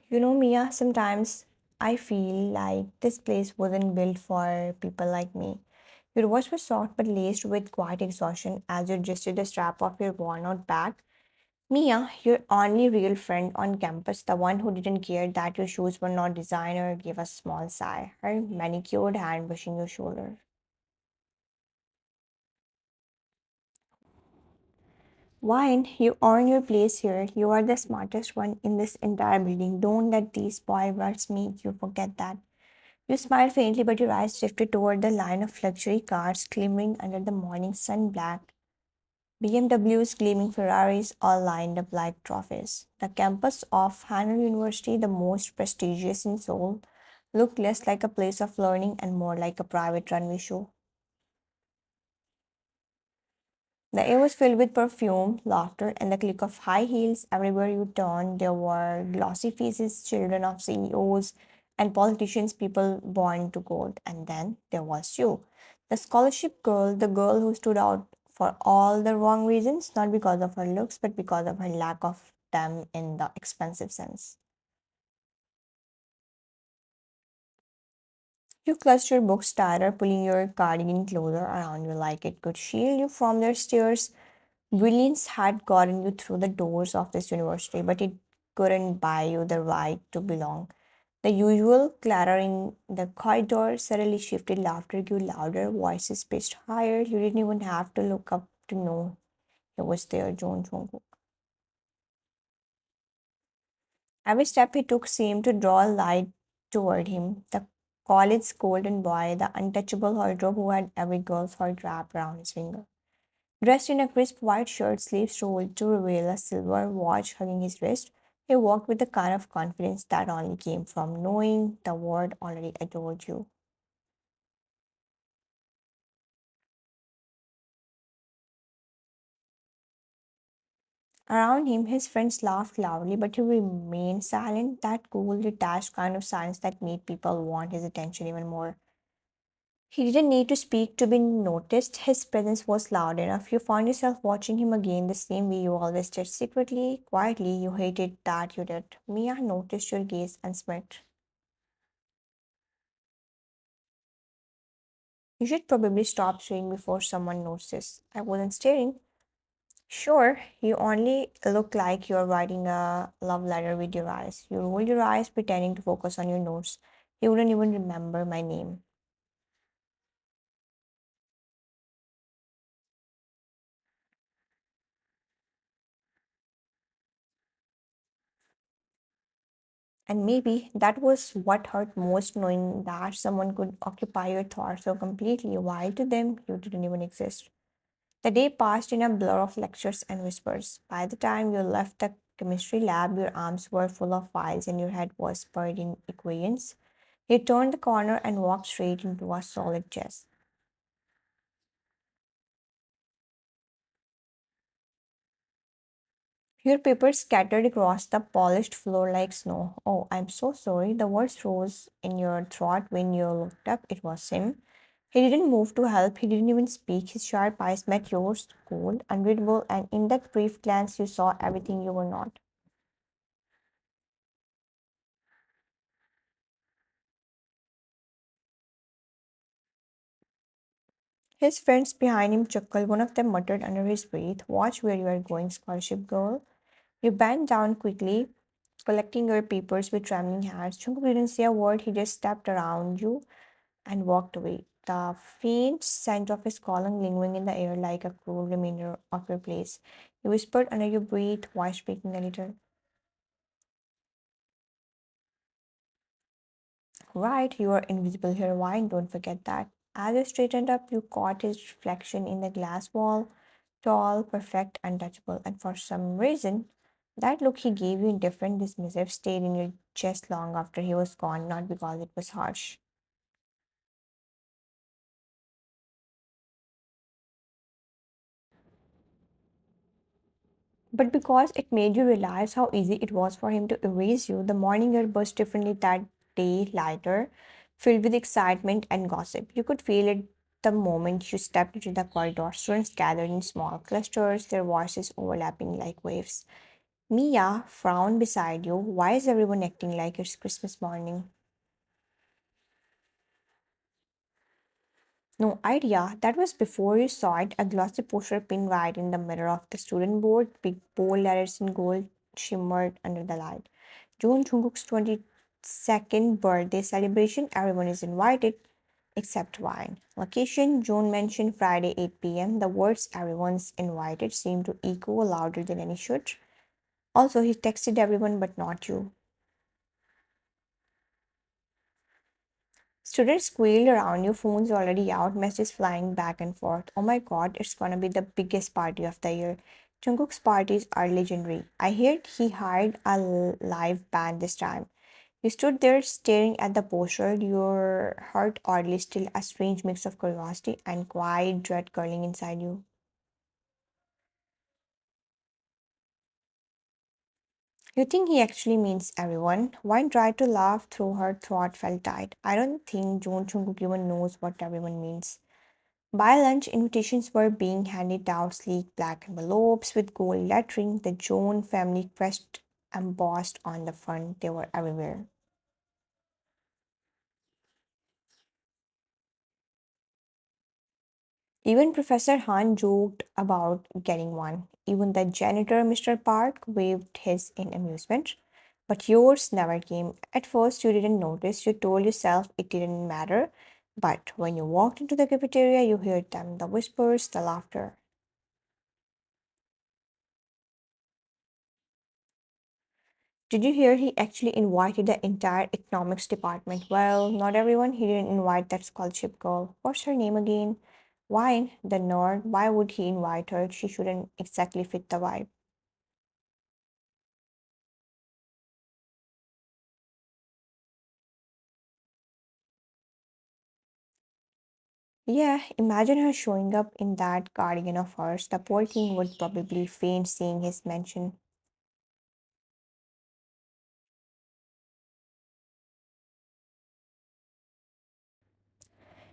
Mia, sometimes I feel like this place wasn't built for people like me. Your voice was soft but laced with quiet exhaustion as you adjusted the strap of your worn out bag. Mia, your only real friend on campus, the one who didn't care that your shoes were not designer, gave a small sigh, her manicured hand brushing your shoulder. Wine, you earn your place here. You are the smartest one in this entire building. Don't let these boy words make you forget that. You smiled faintly, but your eyes shifted toward the line of luxury cars glimmering under the morning sun, black BMWs, gleaming Ferraris, all lined up like trophies. The campus of Hanoi University, the most prestigious in Seoul, looked less like a place of learning and more like a private runway show. The air was filled with perfume, laughter, and the click of high heels. Everywhere you turned, there were glossy faces, children of CEOs and politicians, people born to gold. And then there was you, the scholarship girl, the girl who stood out for all the wrong reasons, not because of her looks, but because of her lack of them in the expensive sense. You clutched your books tighter, pulling your cardigan closer around you like it could shield you from their stares. Brilliance had gotten you through the doors of this university, but it couldn't buy you the right to belong. The usual clatter in the corridor suddenly shifted, laughter grew louder, voices pitched higher. You didn't even have to look up to know he was there, John Jungkook. Every step he took seemed to draw a light toward him. The college's golden boy, the untouchable Heartthrob who had every girl's heart wrapped around his finger. Dressed in a crisp white shirt, sleeves rolled to reveal a silver watch hugging his wrist, he walked with the kind of confidence that only came from knowing the world already adored you. Around him, his friends laughed loudly, but he remained silent, that cool, detached kind of silence that made people want his attention even more. He didn't need to speak to be noticed. His presence was loud enough. You found yourself watching him again the same way you always did, secretly, quietly. You hated that you did. Mia noticed your gaze and smirked. You should probably stop staring before someone notices. I wasn't staring. Sure, you only look like you're writing a love letter with your eyes. You rolled your eyes, pretending to focus on your notes. You wouldn't even remember my name. And maybe that was what hurt most, knowing that someone could occupy your thoughts so completely, while to them you didn't even exist. The day passed in a blur of lectures and whispers. By the time you left the chemistry lab, your arms were full of files and your head was buried in equations. You turned the corner and walked straight into a solid chest. Your papers scattered across the polished floor like snow. Oh, I'm so sorry. The words rose in your throat when you looked up. It was him. He didn't move to help. He didn't even speak. His sharp eyes met yours, cold, unreadable, and in that brief glance, you saw everything you were not. His friends behind him chuckled. One of them muttered under his breath, "Watch where you are going, scholarship girl." You bent down quickly, collecting your papers with trembling hands. Jungkook didn't say a word. He just stepped around you and walked away. The faint scent of his cologne lingering in the air like a cruel reminder of your place. He whispered under your breath, voice breaking a little. Right, you are invisible here. Why? Don't forget that. As you straightened up, you caught his reflection in the glass wall, tall, perfect, untouchable, and for some reason, that look he gave you, indifferent, dismissive, stayed in your chest long after he was gone, not because it was harsh. But because it made you realize how easy it was for him to erase you, the morning air burst differently that day, lighter, filled with excitement and gossip. You could feel it the moment you stepped into the corridor. Students gathered in small clusters, their voices overlapping like waves. Mia frowned beside you. Why is everyone acting like it's Christmas morning? No idea. That was before you saw it. A glossy poster pinned right in the middle of the student board. Big bold letters in gold shimmered under the light. June Jungkook's 22nd birthday celebration. Everyone is invited except Wine. Location June mentioned Friday 8 p.m. The words everyone's invited seemed to echo louder than any should. Also, he texted everyone but not you. Students squealed around you, phones already out, messages flying back and forth. Oh my god, it's gonna be the biggest party of the year. Jungkook's parties are legendary. I heard he hired a live band this time. You stood there staring at the poster, your heart oddly still, a strange mix of curiosity and quiet dread curling inside you. You think he actually means everyone? Wine tried to laugh through her throat felt tight. I don't think Jung Jungkook even knows what everyone means. By lunch, invitations were being handed out sleek black envelopes with gold lettering, the Joan family crest embossed on the front. They were everywhere. Even Professor Han joked about getting one. Even the janitor, Mr. Park, waved his in amusement. But yours never came. At first, you didn't notice. You told yourself it didn't matter. But when you walked into the cafeteria, you heard them, the whispers, the laughter. Did you hear he actually invited the entire economics department? Well, not everyone. He didn't invite that scholarship girl. What's her name again? Wine, the nerd. Why would he invite her? She shouldn't exactly fit the vibe. Yeah, imagine her showing up in that cardigan of hers. The poor thing would probably faint seeing his mention.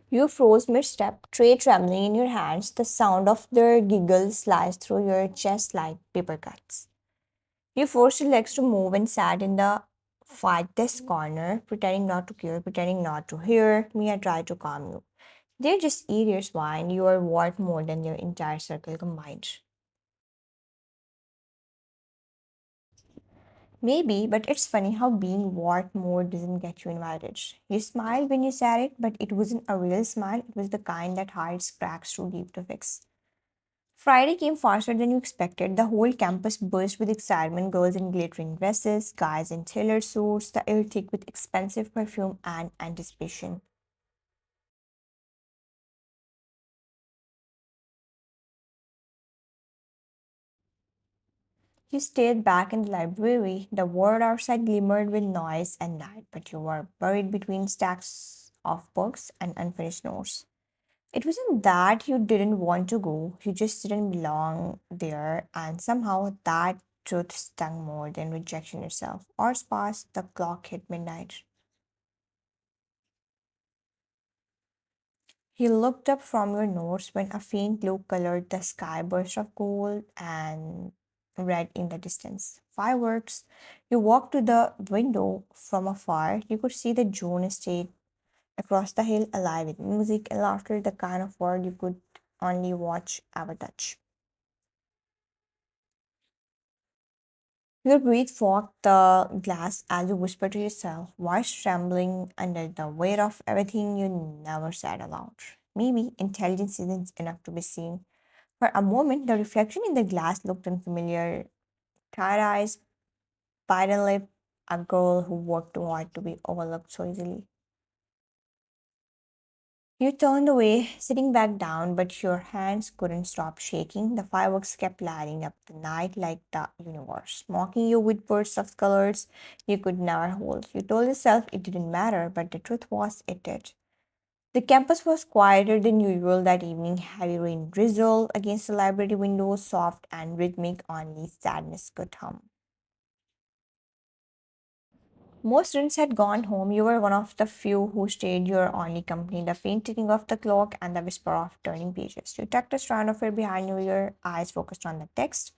You froze mid-step, tray trembling in your hands. The sound of their giggles sliced through your chest like paper cuts. You forced your legs to move and sat in the farthest corner, pretending not to care, pretending not to hear. Mia tried to calm you. They're just idiots, wine. You are worth more than your entire circle combined. Maybe, but it's funny how being worth more doesn't get you invited. You smiled when you said it, but it wasn't a real smile. It was the kind that hides cracks too deep to fix. Friday came faster than you expected. The whole campus burst with excitement, girls in glittering dresses, guys in tailored suits, the air thick with expensive perfume and anticipation. You stayed back in the library. The world outside glimmered with noise and light, but you were buried between stacks of books and unfinished notes. It wasn't that you didn't want to go, you just didn't belong there, and somehow that truth stung more than rejection itself. Hours passed, the clock hit midnight. He looked up from your notes when a faint glow colored the sky, burst of gold and red in the distance. Fireworks. You walked to the window from afar. You could see the June estate across the hill, alive with music and laughter, the kind of world you could only watch, ever touch. Your breath fogged the glass as you whispered to yourself, voice trembling under the weight of everything you never said aloud. Maybe intelligence isn't enough to be seen. For a moment, the reflection in the glass looked unfamiliar. Tired eyes, spiral lip, a girl who worked too hard to be overlooked so easily. You turned away, sitting back down, but your hands couldn't stop shaking. The fireworks kept lighting up the night like the universe, mocking you with bursts of colors you could never hold. You told yourself it didn't matter, but the truth was it did. The campus was quieter than usual that evening. Heavy rain drizzled against the library windows, soft and rhythmic, only sadness could hum. Most students had gone home. You were one of the few who stayed, your only company. The faint ticking of the clock and the whisper of turning pages. You tucked a strand of hair behind you, your eyes focused on the text.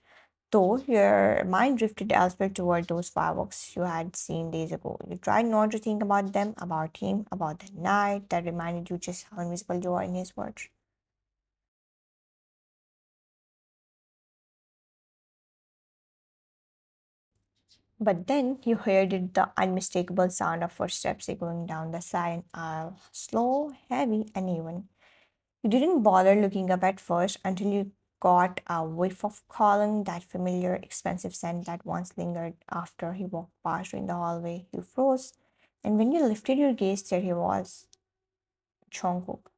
Though your mind drifted elsewhere toward those fireworks you had seen days ago. You tried not to think about them, about him, about the night that reminded you just how invisible you are in his words. But then you heard it, the unmistakable sound of footsteps echoing down the silent aisle, slow, heavy, and even. You didn't bother looking up at first until you got a whiff of cologne, that familiar, expensive scent that once lingered after he walked past you in the hallway. You froze, and when you lifted your gaze, there he was, Jungkook.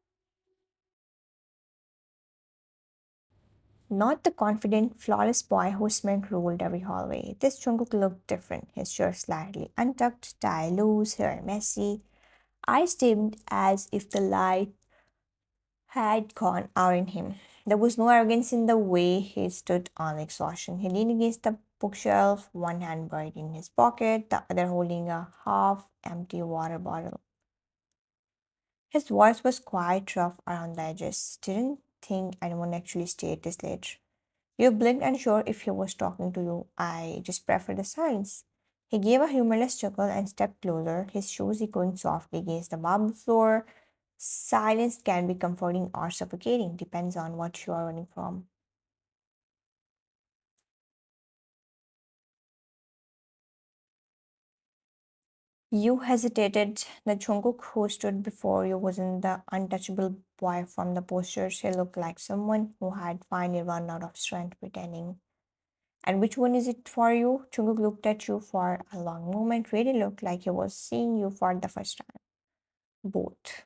Not the confident, flawless boy whose smell ruled every hallway. This Jungkook looked different, his shirt slightly untucked, tie loose, hair messy, eyes dimmed as if the light had gone out in him. There was no arrogance in the way he stood on exhaustion. He leaned against the bookshelf, one hand buried in his pocket, the other holding a half empty water bottle. His voice was quite rough around the edges. Didn't think anyone actually stayed this late. You blinked unsure if he was talking to you. I just prefer the silence. He gave a humorless chuckle and stepped closer, his shoes echoing softly against the marble floor. Silence can be comforting or suffocating, depends on what you are running from. You hesitated. The Jungkook who stood before you wasn't the untouchable boy from the posters. He looked like someone who had finally run out of strength pretending. And which one is it for you? Jungkook looked at you for a long moment, really looked like he was seeing you for the first time. Both.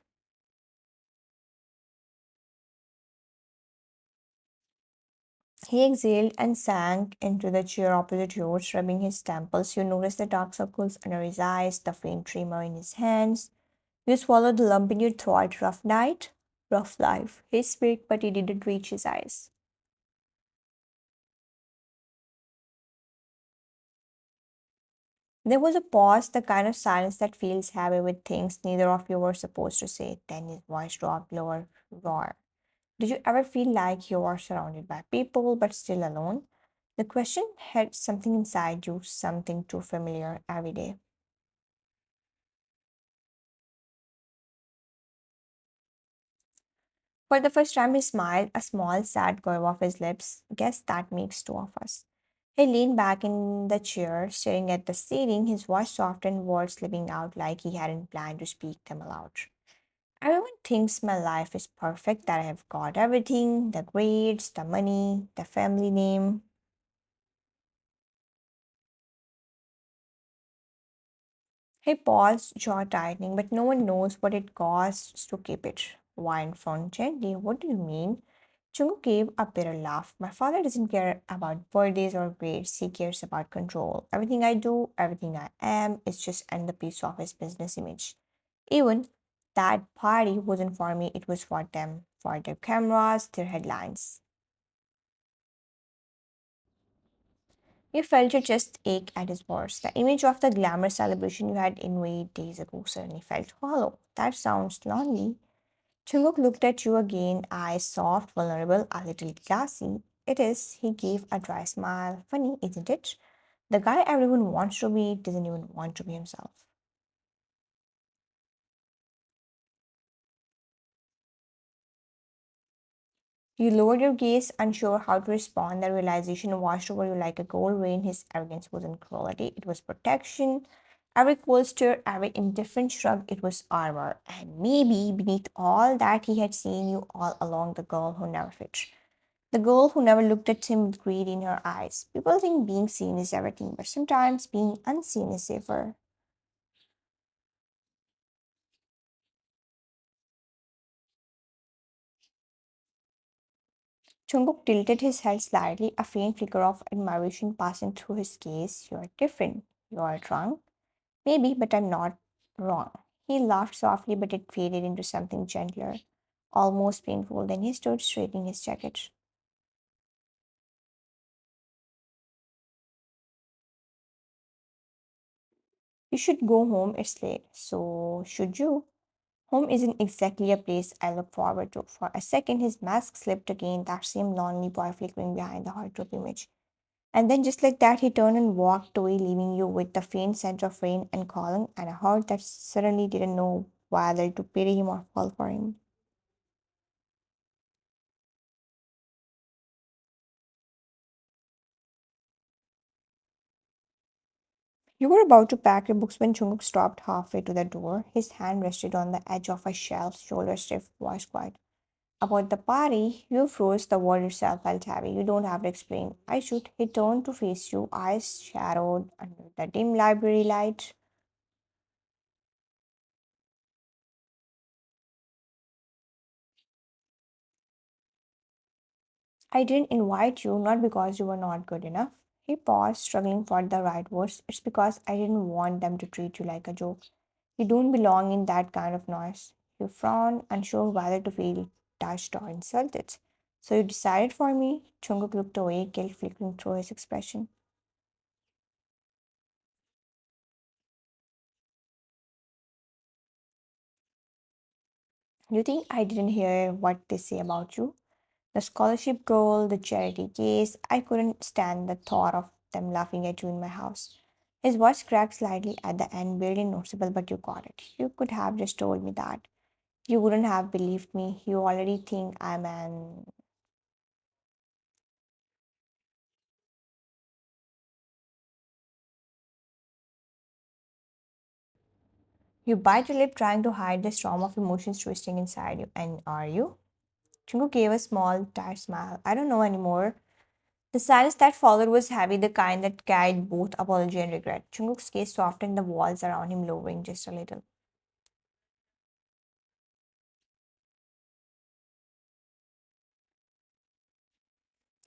He exhaled and sank into the chair opposite yours, rubbing his temples. You noticed the dark circles under his eyes, the faint tremor in his hands. You swallowed the lump in your throat. Rough night, rough life. He spoke, but he didn't reach his eyes. There was a pause, the kind of silence that feels heavy with things neither of you were supposed to say. Then his voice dropped lower, roar. Did you ever feel like you are surrounded by people but still alone? The question had something inside you, something too familiar every day. For the first time, he smiled, a small, sad curve of his lips. Guess that makes two of us. He leaned back in the chair, staring at the ceiling, his voice softened, words slipping out like he hadn't planned to speak them aloud. Everyone thinks my life is perfect, that I have got everything, the grades, the money, the family name. He paused, jaw tightening, but no one knows what it costs to keep it. Wine frowned gently. What do you mean? Chungu gave a bitter laugh. My father doesn't care about birthdays or grades. He cares about control. Everything I do, everything I am, is just another piece of his business image. Even that party wasn't for me, it was for them, for their cameras, their headlines. You felt your chest ache at his words. The image of the glamorous celebration you had envied days ago suddenly felt hollow. That sounds lonely. Chunguk looked at you again, eyes soft, vulnerable, a little glassy. It is, he gave a dry smile. Funny, isn't it? The guy everyone wants to be doesn't even want to be himself. You lowered your gaze, unsure how to respond. The realization washed over you like a cold rain. His arrogance wasn't cruelty, it was protection. Every cold stare, every indifferent shrug, it was armor. And maybe beneath all that, he had seen you all along, the girl who never fit. The girl who never looked at him with greed in her eyes. People think being seen is everything, but sometimes being unseen is safer. Jungkook tilted his head slightly, a faint flicker of admiration passing through his gaze. You're different. You're drunk. Maybe, but I'm not wrong. He laughed softly, but it faded into something gentler, almost painful. Then he stood straightening his jacket. You should go home, it's late. So, should you? Home isn't exactly a place I look forward to. For a second, his mask slipped again, that same lonely boy flickering behind the heartthrob image. And then, just like that, he turned and walked away, leaving you with the faint scent of rain and calling, and a heart that suddenly didn't know whether to pity him or fall for him. You were about to pack your books when Jungkook stopped halfway to the door. His hand rested on the edge of a shelf, shoulder stiff, voice quiet. About the party, you froze. The word itself felt heavy. You don't have to explain. I should. He turned to face you, eyes shadowed under the dim library light. I didn't invite you, not because you were not good enough. He paused, struggling for the right words. It's because I didn't want them to treat you like a joke. You don't belong in that kind of noise. You frowned, unsure whether to feel touched or insulted. So you decided for me? Jungkook looked away, guilt flickering through his expression. You think I didn't hear what they say about you? The scholarship goal, the charity case, I couldn't stand the thought of them laughing at you in my house. His voice cracked slightly at the end, barely noticeable, but you got it. You could have just told me that. You wouldn't have believed me. You already think I'm an. You bite your lip trying to hide the storm of emotions twisting inside you. And are you? Chingu gave a small, tired smile. I don't know anymore. The silence that followed was heavy, the kind that carried both apology and regret. Chunguk's gaze softened, the walls around him lowering just a little.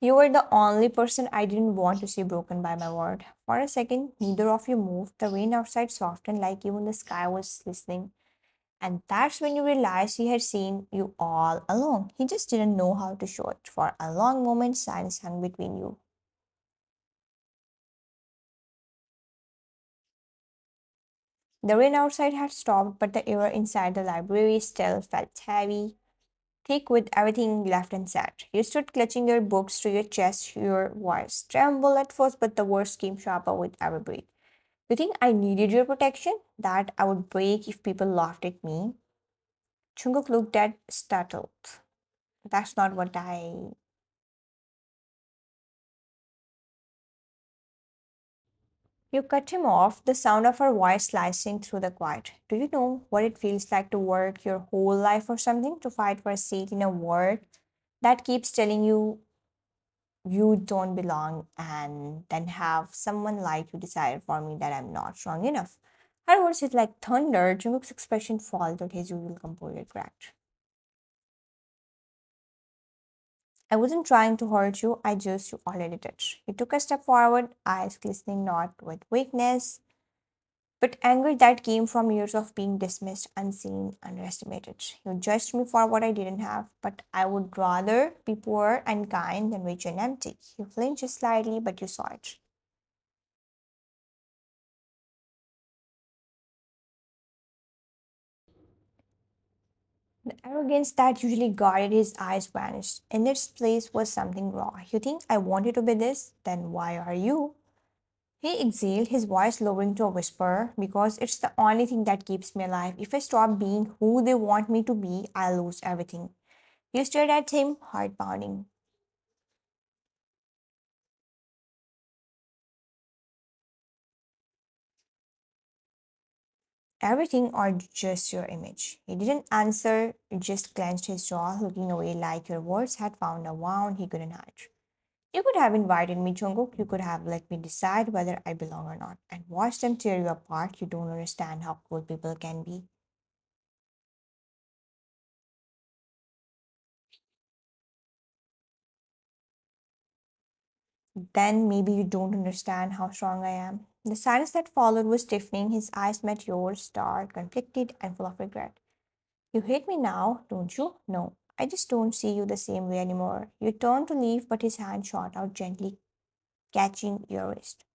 You were the only person I didn't want to see broken by my word. For a second, neither of you moved. The rain outside softened like even the sky was listening. And that's when you realized he had seen you all along. He just didn't know how to show it. For a long moment, silence hung between you. The rain outside had stopped, but the air inside the library still felt heavy, thick with everything left unsaid. You stood clutching your books to your chest, your voice trembled at first, but the words came sharper with every breath. You think I needed your protection? That I would break if people laughed at me? Chunguk looked at startled. That's not what I. You cut him off, the sound of her voice slicing through the quiet. Do you know what it feels like to work your whole life for something, to fight for a seat in a world that keeps telling you you don't belong, and then have someone like you decide for me that I'm not strong enough? Her words hit like thunder. Jungkook's expression faltered, his usual composure cracked. I wasn't trying to hurt you, I just you already did. He took a step forward, eyes glistening not with weakness, but anger that came from years of being dismissed, unseen, underestimated. You judged me for what I didn't have, but I would rather be poor and kind than rich and empty. You flinched slightly, but you saw it. The arrogance that usually guarded his eyes vanished. In its place was something raw. You think I wanted to be this? Then why are you? He exhaled, his voice lowering to a whisper, because it's the only thing that keeps me alive. If I stop being who they want me to be, I'll lose everything. You stared at him, heart pounding. Everything or just your image? He didn't answer, just clenched his jaw, looking away like your words had found a wound he couldn't hide. You could have invited me, Jungkook. You could have let me decide whether I belong or not, and watch them tear you apart. You don't understand how cool people can be. Then maybe you don't understand how strong I am. The silence that followed was stiffening. His eyes met yours, dark, conflicted, and full of regret. You hate me now, don't you? No, I just don't see you the same way anymore. You turned to leave, but his hand shot out gently, catching your wrist.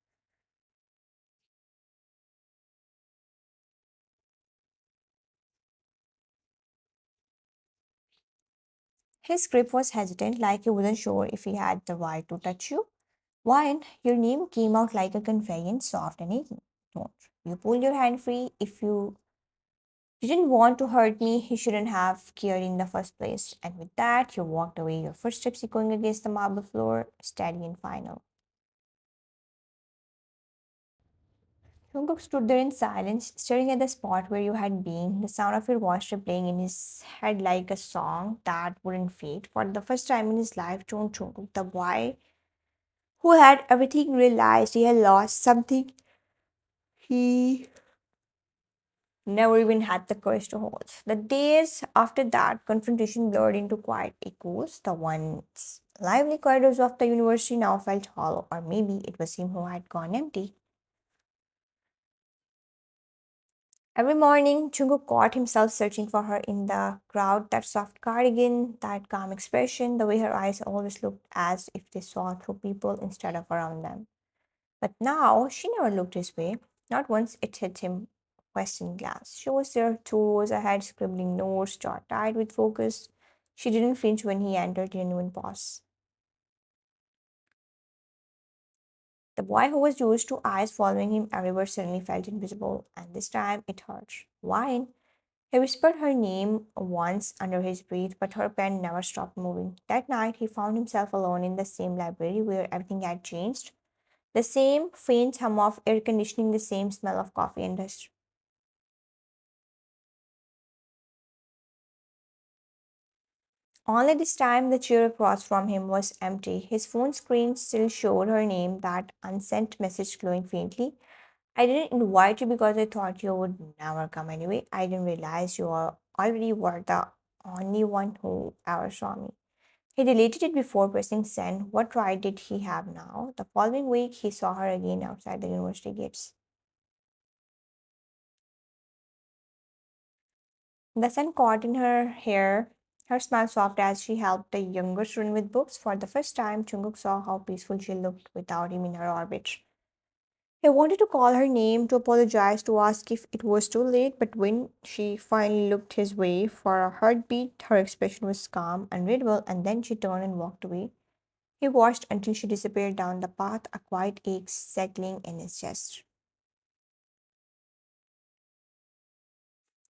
His grip was hesitant, like he wasn't sure if he had the right to touch you. Wine, your name came out like a confession, soft and aching. Don't. You pulled your hand free. If you didn't want to hurt me, you shouldn't have cared in the first place. And with that, you walked away, your footsteps echoing against the marble floor, steady and final. Jungkook stood there in silence, staring at the spot where you had been, the sound of your voice replaying in his head like a song that wouldn't fade. For the first time in his life, Jungkook, the boy who had everything, realized he had lost something he never even had the courage to hold. The days after that confrontation blurred into quiet echoes. The once lively corridors of the university now felt hollow, or maybe it was him who had gone empty. Every morning, Chungu caught himself searching for her in the crowd, that soft cardigan, that calm expression, the way her eyes always looked as if they saw through people instead of around them. But now she never looked his way. Not once it hit him question glass. She was there 2 rows ahead, scribbling notes, jaw tight with focus. She didn't flinch when he entered, genuine pause. The boy who was used to eyes following him everywhere suddenly felt invisible, and this time it hurt. Wine. He whispered her name once under his breath, but her pen never stopped moving. That night, he found himself alone in the same library where everything had changed. The same faint hum of air conditioning, the same smell of coffee and dust. Only this time the chair across from him was empty. His phone screen still showed her name, that unsent message glowing faintly. I didn't invite you because I thought you would never come anyway. I didn't realize already were the only one who ever saw me. He deleted it before pressing send. What right did he have now? The following week, he saw her again outside the university gates. The sun caught in her hair, her smile soft as she helped the younger student with books. For the first time, Jungkook saw how peaceful she looked without him in her orbit. He wanted to call her name, to apologize, to ask if it was too late, but when she finally looked his way for a heartbeat, her expression was calm, unreadable, and then she turned and walked away. He watched until she disappeared down the path, a quiet ache settling in his chest.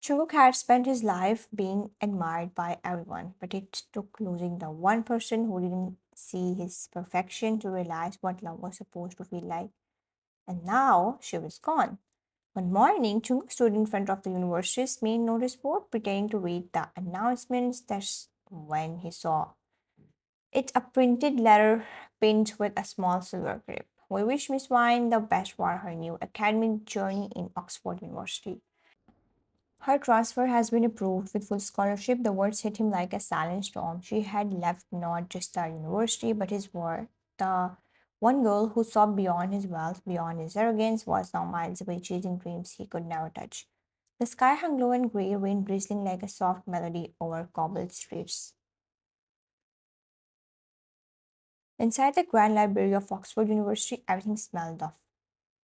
Jungkook had spent his life being admired by everyone, but it took losing the one person who didn't see his perfection to realize what love was supposed to feel like. And now she was gone. One morning, Jungkook stood in front of the university's main notice board, pretending to read the announcements. That's when he saw it, a printed letter pinned with a small silver grip. We wish Miss Wine the best for her new academic journey in Oxford University. Her transfer has been approved with full scholarship. The words hit him like a silent storm. She had left not just the university, but his world. The one girl who saw beyond his wealth, beyond his arrogance, was now miles away chasing dreams he could never touch. The sky hung low and grey, rain drizzling like a soft melody over cobbled streets. Inside the grand library of Oxford University, everything smelled of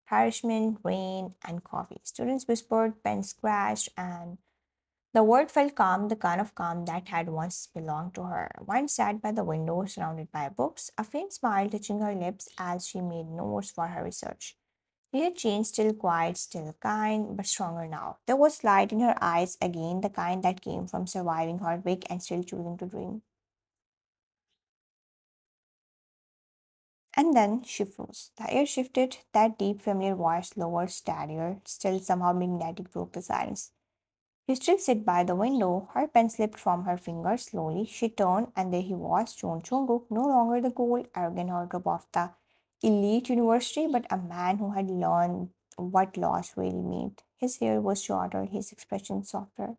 parchment, rain, and coffee. Students whispered, pens scratched, and the world felt calm, the kind of calm that had once belonged to her. One sat by the window, surrounded by books, a faint smile touching her lips as she made notes for her research. She had changed, still quiet, still kind, but stronger now. There was light in her eyes again, the kind that came from surviving heartbreak and still choosing to dream. And then she froze. The air shifted, that deep, familiar voice, lower, steadier, still somehow magnetic, broke the silence. You still sit by the window. Her pen slipped from her fingers slowly. She turned, and there he was, John Jungkook, no longer the cold, arrogant heartthrob of the elite university, but a man who had learned what loss really meant. His hair was shorter, his expression softer.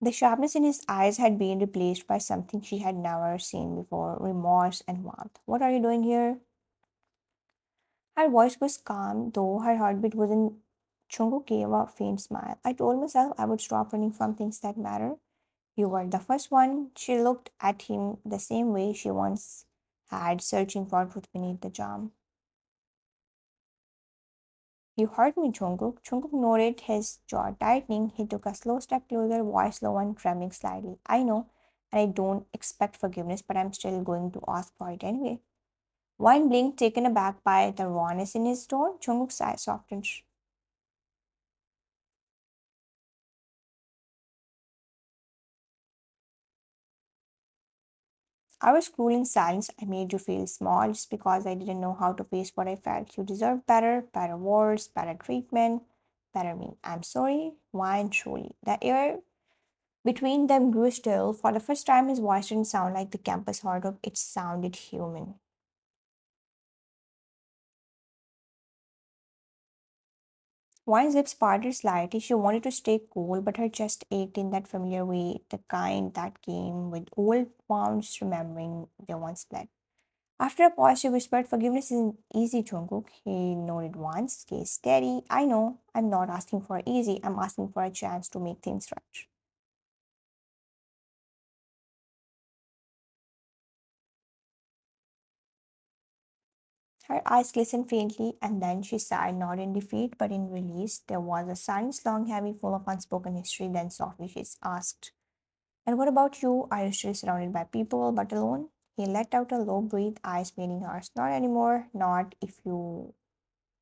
The sharpness in his eyes had been replaced by something she had never seen before, remorse and warmth. What are you doing here? Her voice was calm, though her heartbeat wasn't. Chungu gave a faint smile. I told myself I would stop running from things that matter. You were the first one. She looked at him the same way she once had, searching for truth beneath the charm. You heard me, Jungkook. Jungkook nodded, his jaw tightening. He took a slow step closer, voice low and trembling slightly. I know. and I don't expect forgiveness, but I'm still going to ask for it anyway. Wine blinked, taken aback by the rawness in his tone. Jungkook's eyes softened. I was cruel in silence. I made you feel small just because I didn't know how to face what I felt. You deserve better, better words, better treatment, better me. I'm sorry. Wine truly. The air between them grew still. For the first time, his voice didn't sound like the campus heartthrob, it sounded human. Wine's lips parted slightly. She wanted to stay cool, but her chest ached in that familiar way, the kind that came with old wounds remembering their once bled. After a pause, she whispered, "Forgiveness isn't easy, Jungkook." He nodded once. "Stay steady. I know. I'm not asking for easy. I'm asking for a chance to make things right." Her eyes glistened faintly, and then she sighed, not in defeat, but in release. There was a silence long, heavy, full of unspoken history. Then softly she asked, "And what about you? Are you still surrounded by people, but alone?" He let out a low breath, eyes meeting hers. "Not anymore. Not if you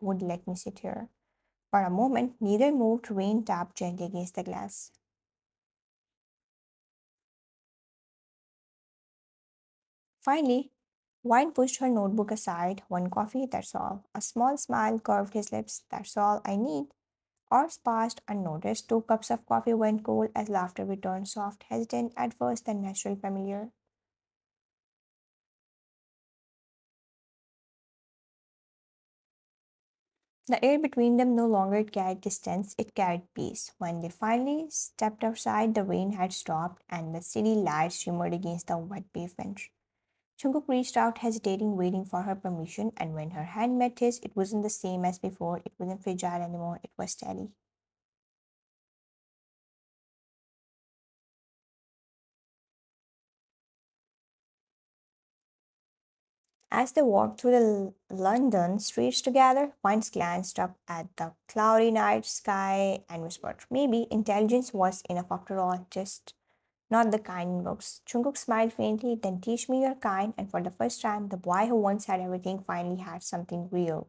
would let me sit here." For a moment, neither moved. Rain tapped gently against the glass. Finally, Wine pushed her notebook aside. "One coffee, that's all." A small smile curved his lips. "That's all I need." Hours passed unnoticed. 2 cups of coffee went cold as laughter returned, soft, hesitant at first, then natural, familiar. The air between them no longer carried distance, it carried peace. When they finally stepped outside, the rain had stopped and the city lights shimmered against the wet pavement. Jungkook reached out, hesitating, waiting for her permission, and when her hand met his, it wasn't the same as before. It wasn't fragile anymore, it was steady. As they walked through the London streets together, Vines glanced up at the cloudy night sky and whispered, "Maybe intelligence was enough after all, just not the kind in books." Jungkook smiled faintly, "Then teach me your kind," and for the first time, the boy who once had everything finally had something real.